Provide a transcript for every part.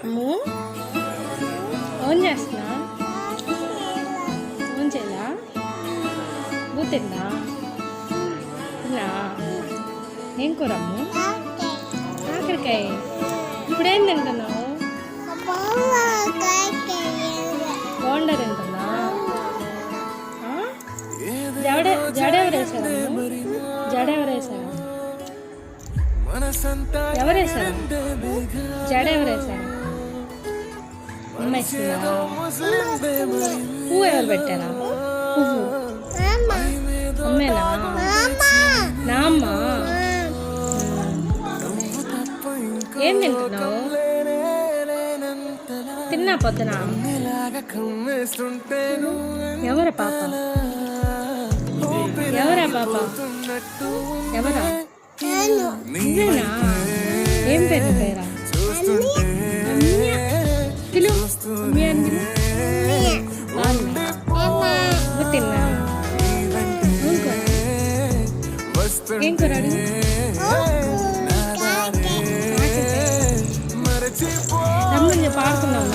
అమ్ము own చేస్తున్నా own చేయలా బూతిందా తిన్నా ఏం కూర అమ్ము కాకరకాయ ఇప్పుడేం తింటున్నావు బోండా తింటున్నా జడెవరేసారు జడెవరేసారు ఎవరేసారు జడెవరేసారు అమ్మాయిస్తుందా పువ్వు ఎవరు పెట్టారా పువ్వు అమ్మేనా నా అమ్మ ఏం తింటున్నావు తిన్నా పొద్దున ఎవరా పాప ఎవరా పాప ఎవరా నువ్వేనా ఏం పేరు పేరా పిలు తిన్నా ఏం కూరాడు రమ్మని చెప్పి ఆడుకున్నావు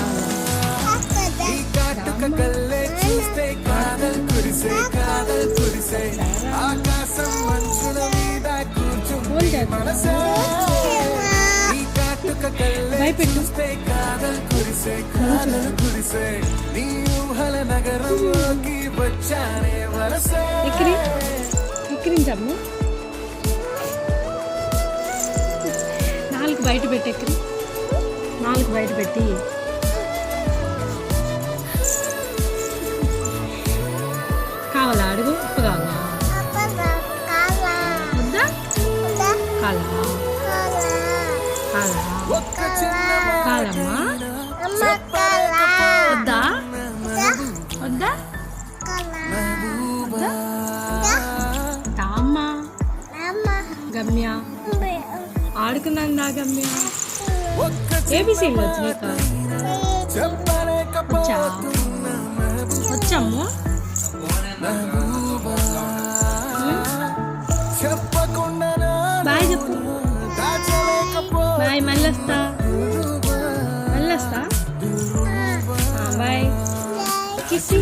భయపెట్టు ఎక్కిరించమ్ము నాలుగు బయట పెట్టి ఎక్కిరి నాలుగు బయట పెట్టి కావాలా అడుగు ఉప్పు కావాలా వద్దా కాలా కాలా కాలమ్మా వద్దా వద్దా అమ్మా గమ్య ఆడుకున్నాను నా గమ్య ఏబీసీలు వచ్చా వచ్చా వచ్చాము బాయ్ చెప్పు బాయ్ మళ్ళీ వస్తా బాయ్ కిసి